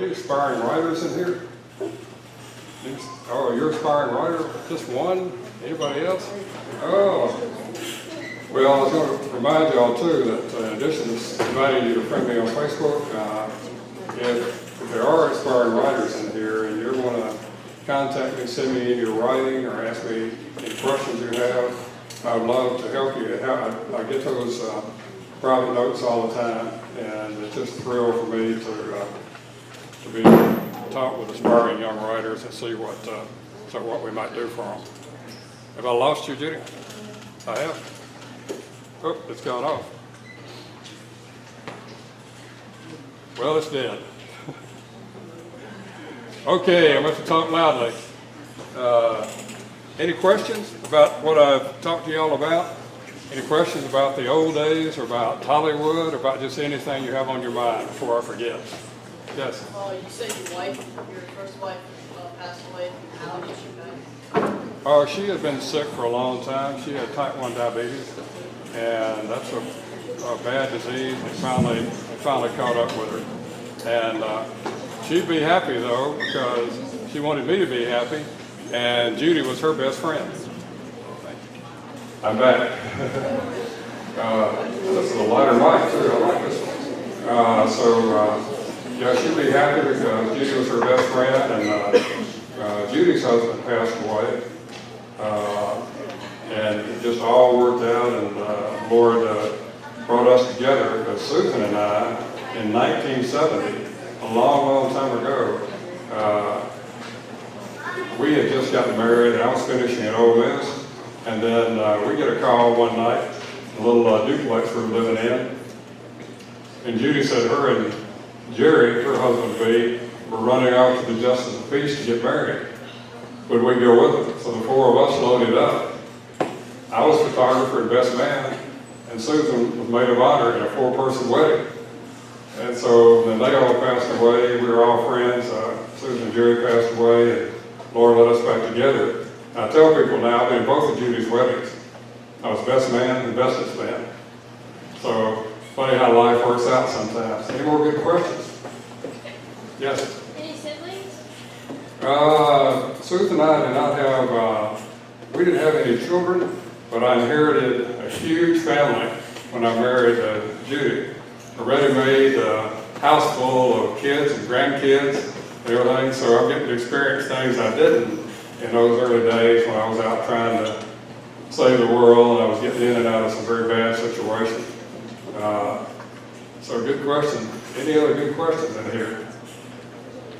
Any aspiring writers in here? Oh, you're an aspiring writer? Just one? Anybody else? Oh. Well, I was going to remind y'all too that in addition to inviting you to friend me on Facebook, if there are aspiring writers in here and you want to contact me, send me in your writing or ask me any questions you have, I would love to help you. I get those private notes all the time, and it's just a thrill for me to be talk with aspiring young writers and see what we might do for them. Have I lost you, Judy? I have. Oh, it's gone off. Well, it's dead. Okay, I'm going to talk loudly. Any questions about what I've talked to you all about? Any questions about the old days or about Hollywood or about just anything you have on your mind before I forget? Yes? You said your first wife passed away. How did she die? Oh, she had been sick for a long time. She had type 1 diabetes, and that's a bad disease. It finally caught up with her. And she'd be happy, though, because she wanted me to be happy, and Judy was her best friend. I'm back. This is a lighter mic, too. I like this one. Yeah, she'd be happy because Judy was her best friend, and Judy's husband passed away. And it just all worked out, and the Lord brought us together because Susan and I, in 1970, a long, long time ago, we had just gotten married, and I was finishing at Ole Miss, and then we get a call one night, a little duplex we were living in, and Judy said her and Jerry, her husband-to-be, were running off to the Justice of Peace to get married. Would we go with them? So the four of us loaded up. I was photographer and best man, and Susan was maid of honor in a 4-person wedding. And so then they all passed away. We were all friends. Susan and Jerry passed away, and Lord let us back together. I tell people now, I've been in both of Judy's weddings. I was best man and bestest man. So funny how life works out sometimes. Any more good questions? Yes? Any siblings? Susan and I did not have, we didn't have any children, but I inherited a huge family when I married Judy. A ready-made house full of kids and grandkids and everything, so I'm getting to experience things I didn't in those early days when I was out trying to save the world, and I was getting in and out of some very bad situations. So good question. Any other good questions in here?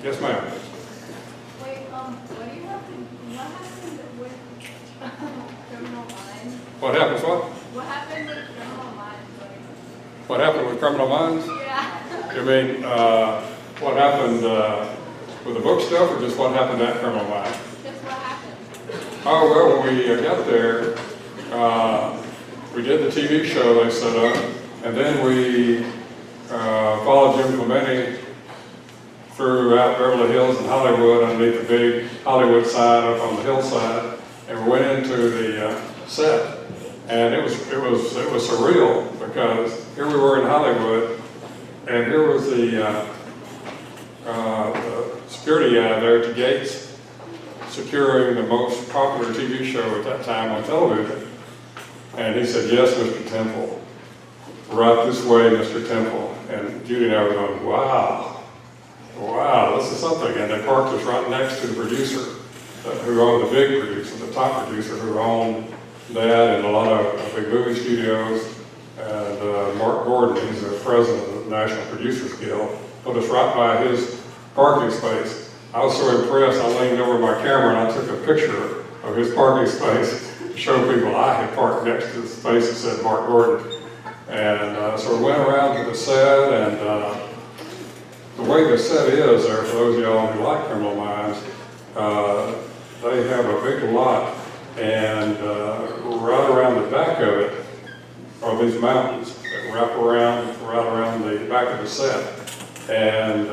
Yes, ma'am. Wait, what happened with Criminal Minds? What happens what? What happened with Criminal Minds? What happened with Criminal Minds? Yeah. You mean what happened with the book stuff, or just what happened at Criminal Minds? Just what happened. Oh, well, when we got there, we did the TV show they set up, and then we followed Jim Clementi throughout Beverly Hills and Hollywood underneath the big Hollywood sign up on the hillside, and we went into the set, and it was surreal because here we were in Hollywood, and here was the security guy there at the gates securing the most popular TV show at that time on television, and he said, "Yes, Mr. Temple, right this way, Mr. Temple." And Judy and I were going, wow, this is something. And they parked us right next to the producer, who owned the big producer, the top producer, who owned that and a lot of big movie studios. And Mark Gordon, he's the president of the National Producers Guild, put us right by his parking space. I was so impressed, I leaned over my camera and I took a picture of his parking space to show people I had parked next to the space that said Mark Gordon. And so we went around to the set, and the way the set is there, for those of y'all who like Criminal Minds, they have a big lot, and right around the back of it are these mountains that wrap around right around the back of the set. And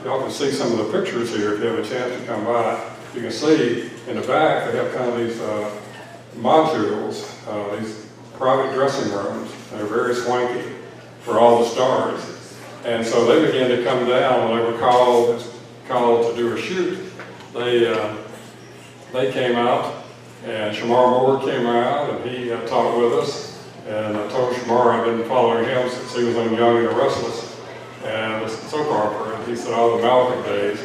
y'all can see some of the pictures here if you have a chance to come by. You can see in the back they have kind of these modules, these private dressing rooms. They're very swanky for all the stars. And so they began to come down when they were called to do a shoot. They came out, and Shamar Moore came out, and he talked with us. And I told Shamar I've been following him since he was on Young and the Restless and the soap opera. And he said, all the Malcolm days.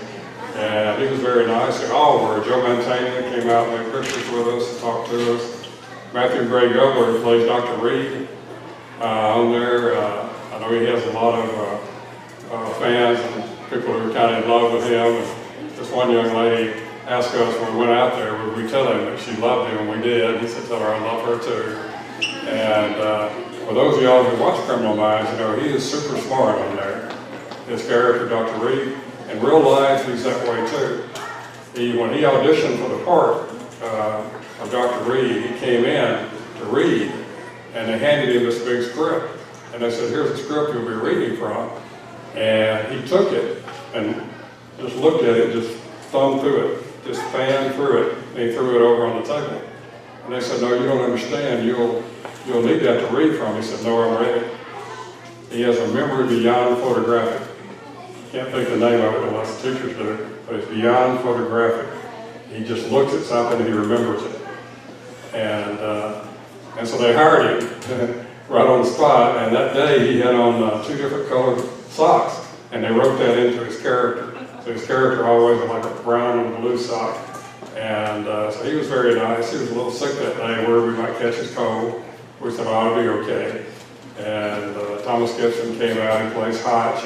And he was very nice. They all were. Joe Mantegna came out and made pictures with us and talked to us. Matthew Gray Gubler plays Dr. Reed on there. I know he has a lot of fans and people who are kind of in love with him. And this one young lady asked us when we went out there, would we tell him that she loved him, and we did. He said, tell her I love her too. And for those of y'all who watch Criminal Minds, you know, he is super smart on there. His character, Dr. Reed, in real life, he's that way too. When he auditioned for the part of Dr. Reed, he came in to read, and they handed him this big script. And they said, here's the script you'll be reading from. And he took it and just looked at it, just thumbed through it, just fanned through it, and he threw it over on the table. And they said, no, you don't understand. You'll need that to read from. He said, no, I'm ready. He has a memory beyond photographic. Can't think the name of it unless the teachers do, but it's beyond photographic. He just looks at something and he remembers it. And so they hired him right on the spot, and that day he had on 2 different colored socks, and they wrote that into his character. So his character always had like a brown and blue sock. And so he was very nice. He was a little sick that day, where we might catch his cold. We said, oh, I'll be okay. And Thomas Gibson came out, he plays Hotch,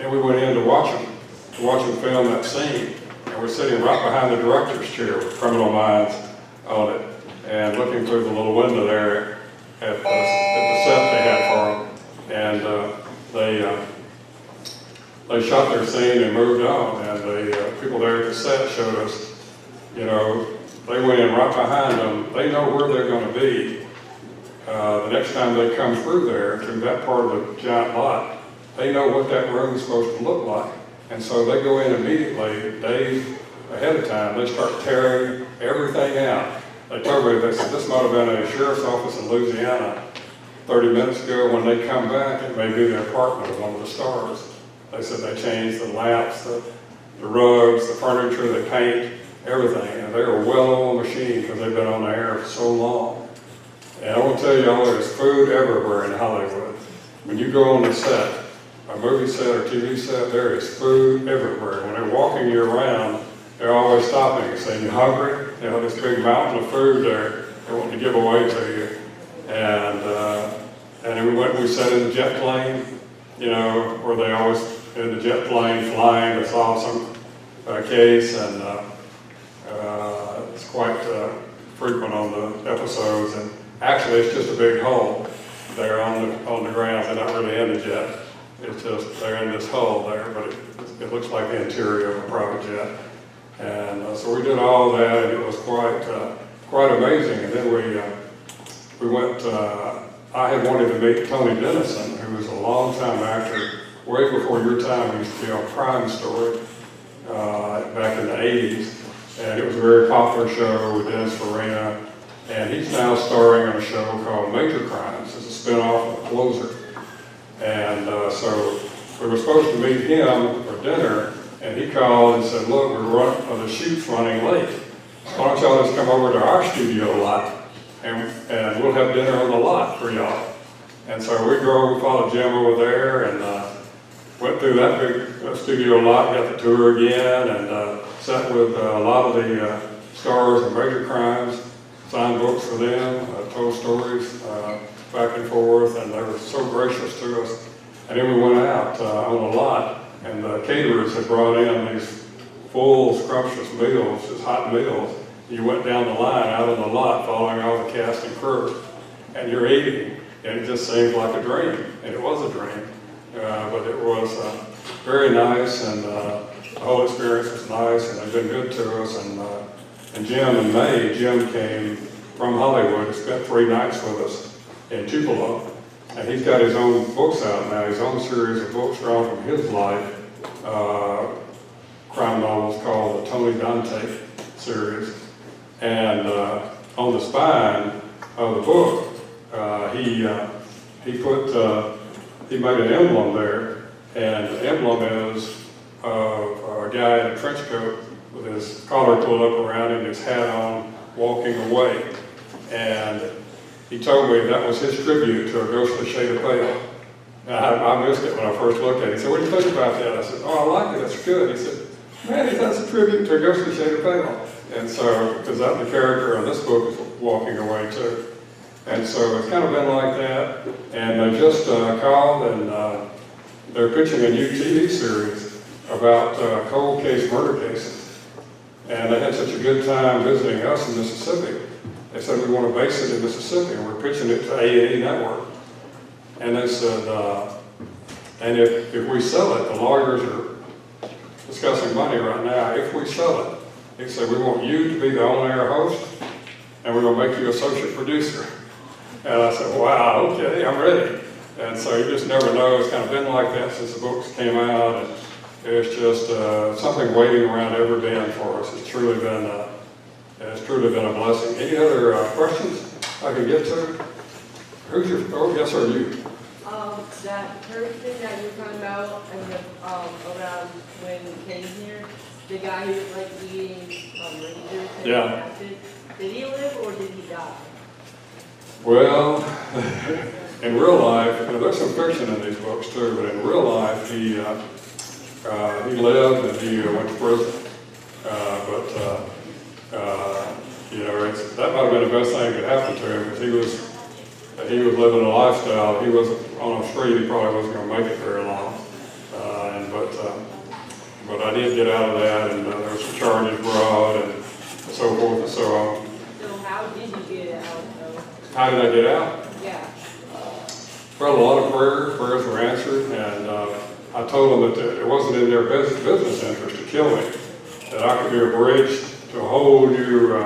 and we went in to watch him film that scene. And we're sitting right behind the director's chair with Criminal Minds on it, and looking through the little window there at the set they had for him. And they shot their scene and moved on. And the people there at the set showed us, you know, they went in right behind them. They know where they're going to be the next time they come through there, through that part of the giant lot. They know what that room is supposed to look like. And so they go in immediately, days ahead of time. They start tearing everything out. They told me, they said, this might have been a sheriff's office in Louisiana 30 minutes ago. When they come back, it may be the apartment of one of the stars. They said they changed the lamps, the rugs, the furniture, the paint, everything. And they're a well-oiled machine because they've been on the air for so long. And I want to tell y'all, there's food everywhere in Hollywood. When you go on the set, a movie set or TV set, there is food everywhere. When they're walking you around, they're always stopping and saying, you hungry? You know, this big mountain of food there they want to give away to you. And then we sat in the jet plane, you know, where they always had the jet plane flying. They saw some case, and it's quite frequent on the episodes. And actually, it's just a big hole there on the ground. They're not really in the jet. It's just they're in this hull there, but it looks like the interior of a private jet. And so we did all that, and it was quite amazing. And then we went. I had wanted to meet Tony Dennison, who was a longtime actor, way before your time. He used to be on Crime Story back in the 80s, and it was a very popular show with Dennis Farina. And he's now starring on a show called Major Crimes. It's a spin-off of Closer. And so we were supposed to meet him for dinner, and he called and said, look, the shoot's running late. Why don't y'all just come over to our studio lot, and we'll have dinner on the lot for y'all. And so we followed Jim over there, and went through that big studio lot, got the tour again, and sat with a lot of the stars of Major Crimes, signed books for them, told stories back and forth, and they were so gracious to us. And then we went out on the lot, and the caterers had brought in these full, scrumptious meals, just hot meals. You went down the line out on the lot following all the cast and crew, and you're eating, and it just seemed like a dream, and it was a dream. But it was very nice, and the whole experience was nice, and they've been good to us. And Jim in May, Jim came from Hollywood and spent 3 nights with us in Tupelo. And he's got his own books out now, his own series of books drawn from his life, crime novels called the Tony Dante series. And on the spine of the book, he made an emblem there And the emblem is of a guy in a trench coat with his collar pulled up around him, his hat on, walking away. And he told me that was his tribute to A Ghostly Shade of Pale. And I missed it when I first looked at it. He said, "What do you think about that?" I said, "Oh, I like it, that's good." He said, "Man, that's a tribute to A Ghostly Shade of Pale." And so, because that the character in this book is walking away too. And so it's kind of been like that. And they just called and they're pitching a new TV series about cold case murder cases. And they had such a good time visiting us in Mississippi. They said, "We want to base it in Mississippi," and we're pitching it to A&E Network. And they said, and if we sell it, the lawyers are discussing money right now. If we sell it, they said, "We want you to be the on-air host, and we're going to make you associate producer." And I said, "Wow, okay, I'm ready." And so you just never know. It's kind of been like that since the books came out, and it's just something waiting around every bend for us. It's truly been a blessing. Any other questions I can get to? Who's your? Oh, yes, or you? That person that you're talking about, and around when you came here, the guy who was like eating razors and Yeah. acid, did he live or did he die? Well, in real life, there's some fiction in these books too, but in real life, he lived and he went to prison. That might have been the best thing that could happen to him, because he was living a lifestyle. He wasn't on a street. He probably wasn't going to make it very long. But I did get out of that, and there were some charges brought, and so forth and so on. So how did you get out though? How did I get out? Yeah. Well, a lot of prayers were answered, and I told them that it wasn't in their business interest to kill me, that I could be a bridge to a whole new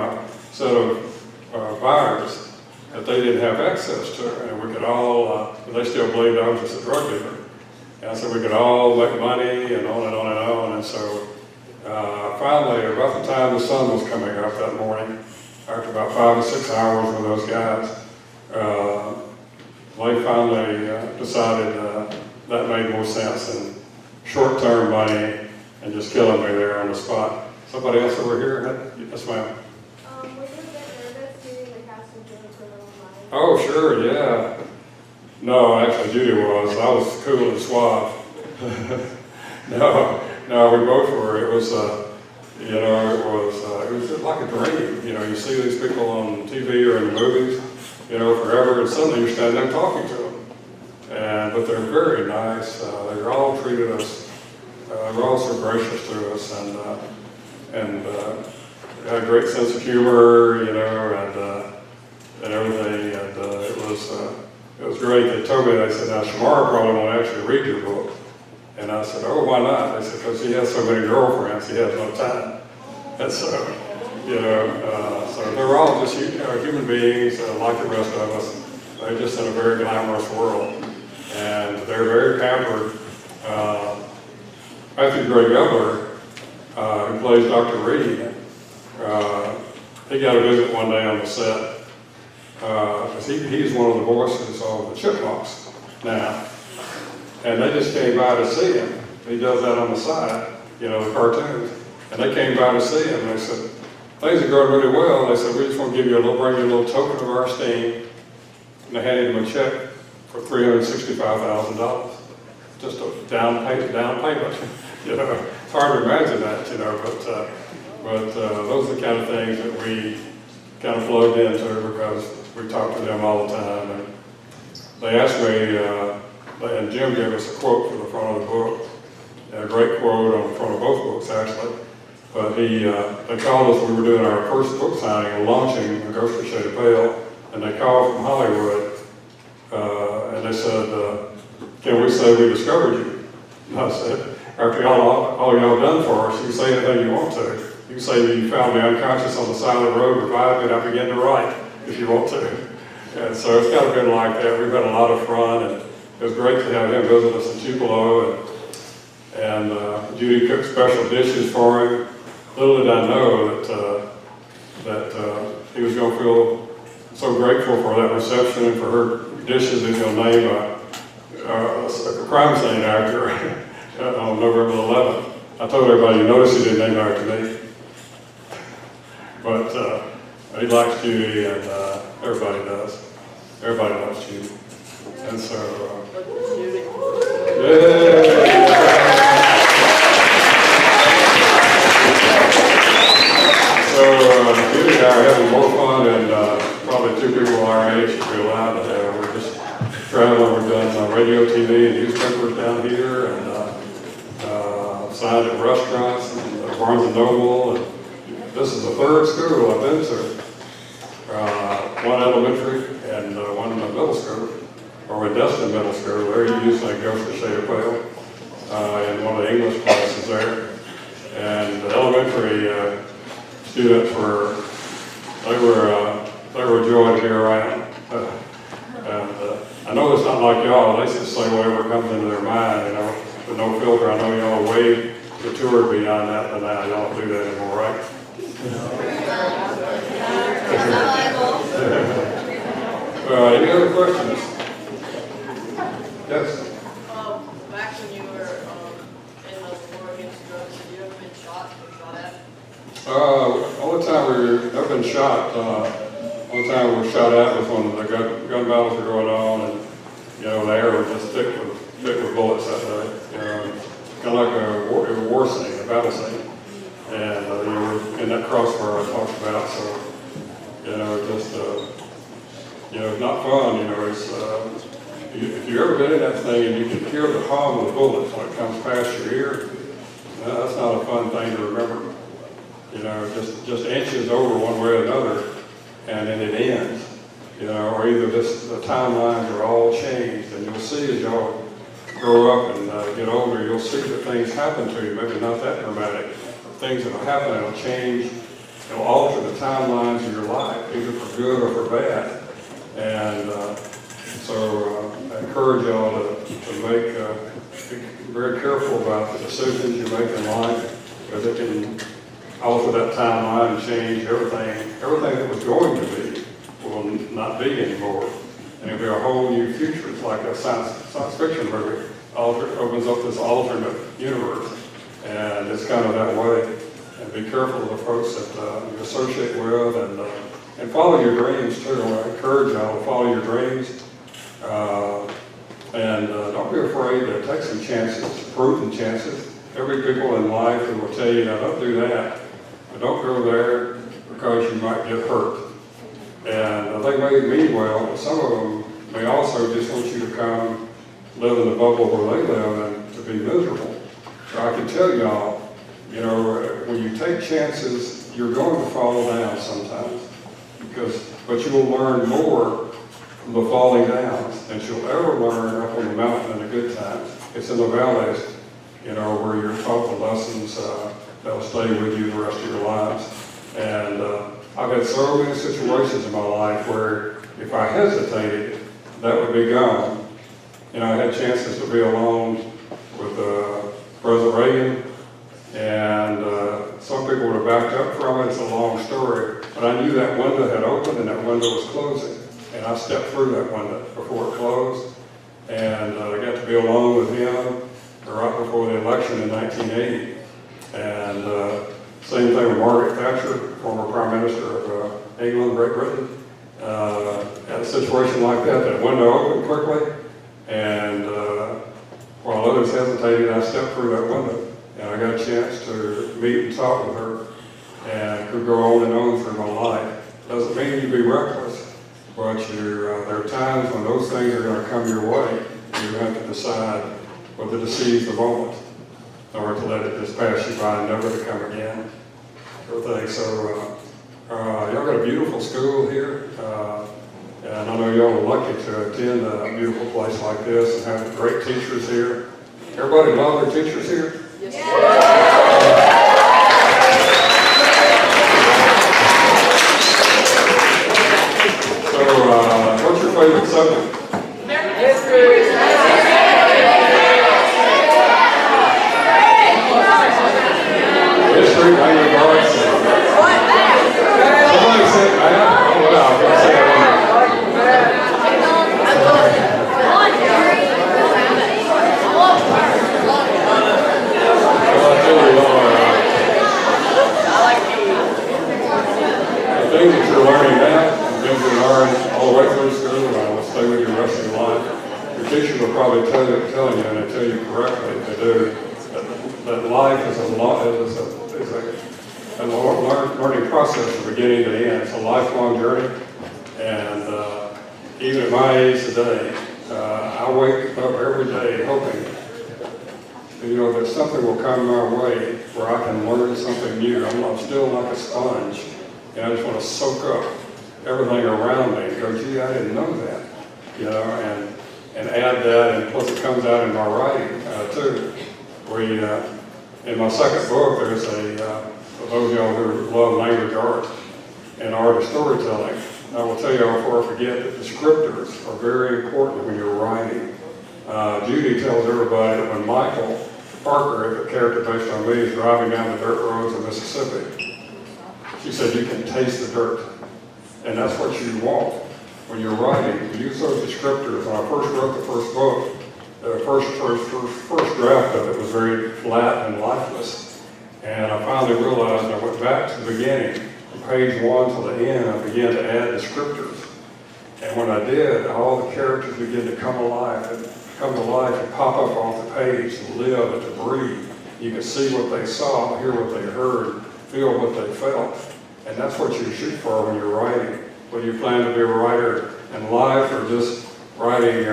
set of buyers that they didn't have access to, and we could all, they still believed I was just a drug dealer. And I said we could all make money, and on and on and on. And so finally, about the time the sun was coming up that morning, after about 5 to 6 hours with those guys, they finally decided that made more sense than short-term money and just killing me there on the spot. Somebody else over here? Yes, ma'am. Was you a bit nervous doing the cast of Criminal Minds? Oh, sure, yeah. No, actually Judy was. I was cool and suave. No, we both were. It was, it was just like a dream. You see these people on TV or in the movies, forever, and suddenly you're standing there talking to them. But they're very nice. They all treated us, they were all so gracious to us, and had a great sense of humor, and everything, and it was great. They told me, they said, "Now, Shamara probably won't actually read your book." And I said, "Oh, why not?" They said, "Because he has so many girlfriends, he has no time." And so, so they were all just human beings like the rest of us. They're just in a very glamorous world. And they're very pampered. Matthew Gray Gubler, who plays Dr. Reed, he got a visit one day on the set. Because he's one of the voices of the Chipmunks now. And they just came by to see him. He does that on the side, the cartoons. And they came by to see him, and they said, "Things are going really well." They said, "We just want to bring you a little token of our esteem." And they handed him a check for $365,000. Just a down payment. It's hard to imagine that, but those are the kind of things that we kind of plugged into, because we talked to them all the time. And they asked me, and Jim gave us a quote for the front of the book, a great quote on the front of both books actually. But they called us when we were doing our first book signing and launching A Ghostly Shade of Pale, and they called from Hollywood, and they said, "Can we say we discovered you?" And I said, "After all y'all done for us, you can say anything you want to. You can say you found me unconscious on the side of the road, revived me, and I began to write, if you want to." And so it's kind of been like that. We've had a lot of fun, and it was great to have him visit us in Tupelo, and Judy cooked special dishes for him. Little did I know that he was going to feel so grateful for that reception and for her dishes. He's going to name a crime scene actor on November 11th. I told everybody, you notice he didn't name after me. But he likes Judy, and everybody does. Everybody loves Judy. And so, So Judy and I are having more fun than probably two people our age should be allowed to have. We're just traveling. We've done radio, TV, and newspapers down here, and signed at restaurants, and Barnes and Noble. And this is the third school I've been to. One elementary and one in the middle school, or in Destin Middle School. There you usually go for shade of pale in one of the English classes there. And the elementary students were a joy to be around. I know it's not like y'all. They just say whatever comes into their mind, you know, with no filter. I know y'all way matured beyond that, but now y'all don't do that anymore, right? Any other questions? Yes? Back when you were in the war against drugs, have you ever been shot or shot at? Only time we've ever been shot, only time we were shot at was when the gun battles were going on, and, you know, the air was just thick with bullets that day. You know, kind of like a war scene, a battle scene. And, you know, in that crossfire I talked about, so, you know, just, you know, it's not fun, you know, it's, if you've ever been in that thing and you can hear the hum of the bullets when it comes past your ear, that's not a fun thing to remember. You know, just inches over one way or another, and then it ends. You know, or either the timelines are all changed, and you'll see as y'all grow up and get older, you'll see that things happen to you, maybe not that dramatic. Things that will happen, it'll change, it'll alter the timelines of your life, either for good or for bad. And so I encourage y'all to be very careful about the decisions you make in life, because it can alter that timeline and change everything. Everything that was going to be will not be anymore. And it'll be a whole new future. It's like a science fiction movie. Opens up this alternate universe. And it's kind of that way. And be careful of the folks that you associate with, and follow your dreams too. I encourage y'all to follow your dreams. And don't be afraid to take some chances, prudent chances. There'll be people in life who will tell you, now don't do that. But don't go there because you might get hurt. And they may mean well, but some of them may also just want you to come live in the bubble where they live and to be miserable. So I can tell y'all, you know, when you take chances, you're going to fall down sometimes. But you will learn more from the falling downs than you'll ever learn up on the mountain in the good times. It's in the valleys, you know, where you're taught the lessons that'll stay with you the rest of your lives. And I've had so many situations in my life where if I hesitated, that would be gone. You know, I had chances to be alone with President Reagan, and some people would have backed up from it. It's a long story, but I knew that window had opened and that window was closing, and I stepped through that window before it closed, and I got to be alone with him right before the election in 1980. And same thing with Margaret Thatcher, former Prime Minister of England, Great Britain. Had a situation like that, that window opened quickly, and while others hesitated, I stepped through that window, and I got a chance to meet and talk with her, and could go on and on through my life. Doesn't mean you be reckless, but there are times when those things are going to come your way, and you have to decide whether to seize the moment, or to let it just pass you by and never to come again. Everything. So y'all got a beautiful school here, and I know y'all are lucky to attend a beautiful place like this and have great teachers here. Everybody love their teachers here? Yes. So what's your favorite subject? History, language, arts. Somebody said math. Oh, wow, I can say that. telling you, and they tell you correctly, they do, that life is a learning process from beginning to end. It's a lifelong journey, and even at my age today, I wake up every day hoping, that something will come my way where I can learn something new. I'm still like a sponge, and I just want to soak up everything around me and go, gee, I didn't know that, and add that, and plus it comes out in my writing too. In my second book, there's for those of y'all who love language arts and art of storytelling, I will tell y'all before I forget that descriptors are very important when you're writing. Judy tells everybody that when Michael Parker, the character based on me, is driving down the dirt roads of Mississippi, she said, you can taste the dirt. And that's what you want when you're writing. You use those descriptors. When I first wrote the first book, the first draft of it was very flat and lifeless. And I finally realized, I went back to the beginning, from page 1 to the end, I began to add descriptors. And when I did, all the characters began to come alive and pop up off the page and live and to breathe. You could see what they saw, hear what they heard, feel what they felt. And that's what you shoot for when you're writing. Whether you plan to be a writer in life or just writing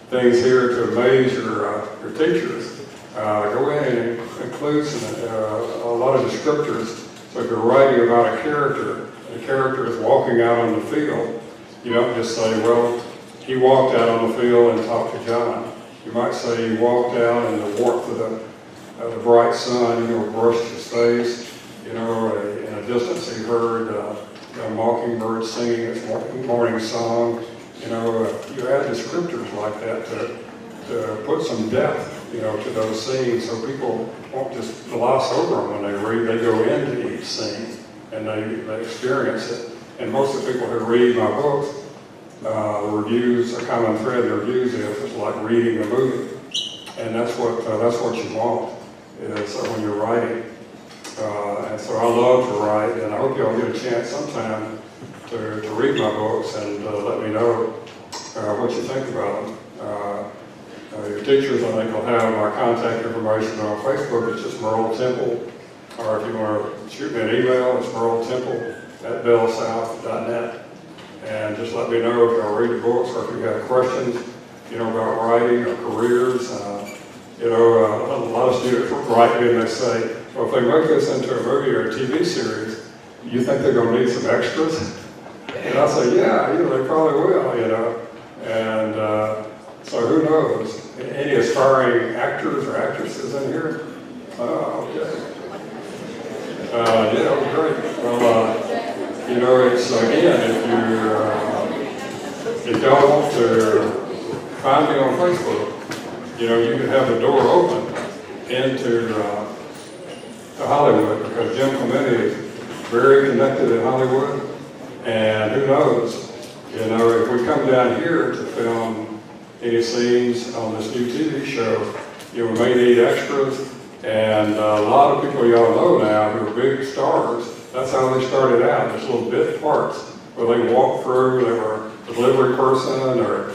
things here to amaze your teachers, go in and include a lot of descriptors. So if you're writing about a character, and the character is walking out on the field, you don't just say, well, he walked out on the field and talked to John. You might say he walked out in the warmth of the bright sun, brushed his face. In a distance he heard a mockingbird singing its morning song. You add descriptors like that to put some depth, to those scenes, so people won't just gloss over them when they read. They go into each scene and they experience it. And most of the people who read my books, the reviews, a common thread in the reviews is it's like reading a movie, and that's what you want is when you're writing. And so I love to write, and I hope y'all get a chance sometime to read my books and let me know what you think about them. Your teachers, I think, will have my contact information on Facebook. It's just Merle Temple, or if you want to shoot me an email, it's merlettemple@bellsouth.net. And just let me know if y'all read the books or if you have questions, about writing or careers. A lot of students write me and they say, well, if they make this into a movie or a TV series, you think they're going to need some extras? And I say, yeah, they probably will, And so who knows? Any aspiring actors or actresses in here? Oh, okay. Yeah, great. Well, it's again, if y'all want to find me on Facebook, you can have the door open into Hollywood, because Jim Clemente is very connected in Hollywood, and who knows, if we come down here to film any scenes on this new TV show, we may need extras, and a lot of people y'all know now who are big stars, that's how they started out, just little bit parts where they walked through, they were a delivery person or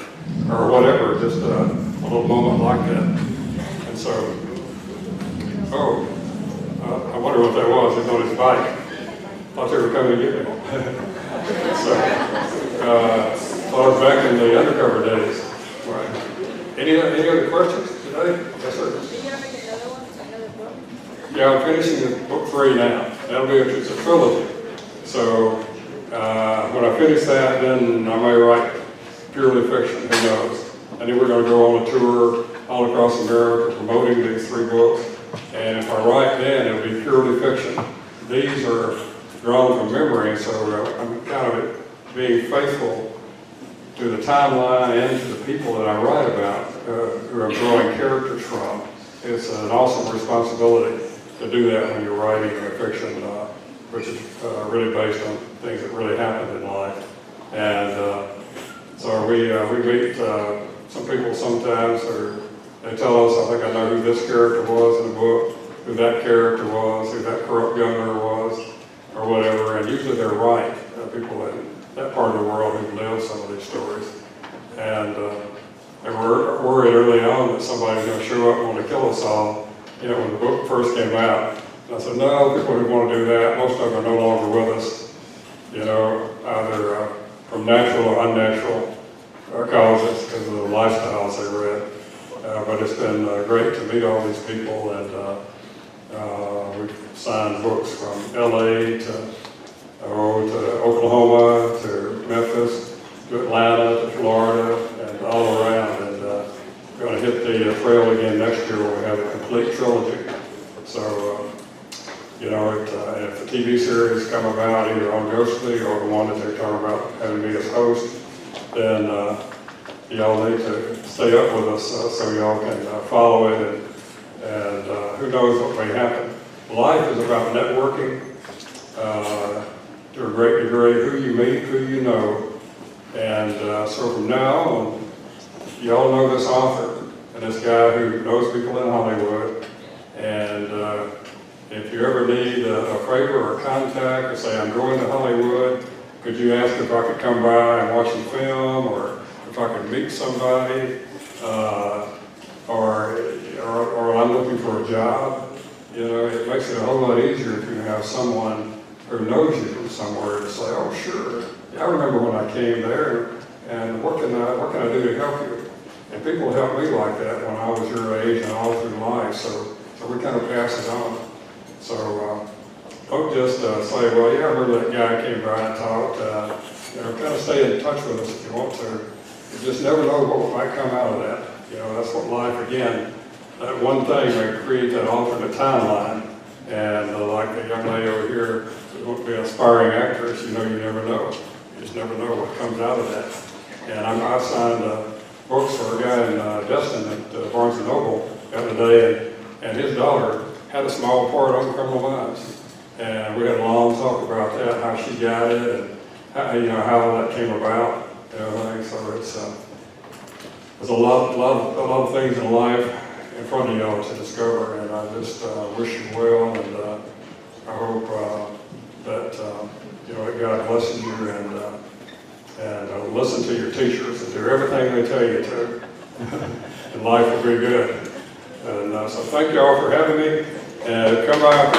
whatever, just a little moment like that. And so, I wonder what that was. He's on his bike. Thought they were coming to get me. So I was back in the undercover days. Right. Any other questions today? Yes, sir. Did you ever make another one? Another book? Yeah, I'm finishing the book 3 now. That'll be it's a trilogy. So when I finish that, then I may write purely fiction. Who knows? And then we're going to go on a tour all across America promoting these 3 books. And if I write then, it'll be purely fiction. These are drawn from memory, so I'm kind of being faithful to the timeline and to the people that I write about, who I'm drawing characters from. It's an awesome responsibility to do that when you're writing a fiction, which is really based on things that really happened in life. And so we meet some people sometimes, or they tell us, I think I know who this character was in the book, who that character was, who that corrupt governor was, or whatever, and usually they're right, people in that part of the world who've lived some of these stories. And they were worried early on that somebody was going to show up and want to kill us all, you know, when the book first came out. And I said, no, people who want to do that, most of them are no longer with us, you know, either from natural or unnatural causes because of the lifestyles they read. But it's been great to meet all these people, and we've signed books from LA to Oklahoma to Memphis to Atlanta to Florida and all around. And we're going to hit the trail again next year when we have a complete trilogy. So, you know, if the TV series come about either on Ghostly or the one that they're talking about having me as host, then y'all need to stay up with us so y'all can follow it, and who knows what may happen. Life is about networking to a great degree, who you meet, who you know, and so from now on, y'all know this author and this guy who knows people in Hollywood, and if you ever need a favor or contact or say, I'm going to Hollywood, could you ask if I could come by and watch a film, or if I could meet somebody, or I'm looking for a job. You know, it makes it a whole lot easier if you have someone who knows you from somewhere to say, oh sure, yeah, I remember when I came there, and what can I do to help you? And people helped me like that when I was your age and all through life, so we kind of pass it on. So don't just say, well, yeah, I remember that guy came by and talked. You know, kind of stay in touch with us if you want to. You just never know what might come out of that. You know, that's what life, again, that one thing may create that alternate timeline. And like the young lady over here who wants to be an aspiring actress, you know, you never know. You just never know what comes out of that. And I signed books for a guy in Destin at Barnes & Noble the other day, and his daughter had a small part on Criminal Minds. And we had a long talk about that, how she got it, and how, you know, how that came about, and everything. So there's a lot of things in life in front of y'all to discover, and I just wish you well, and I hope that you know, that God blesses you, and listen to your teachers and do everything they tell you to, and life will be good. And so thank you all for having me, and come by.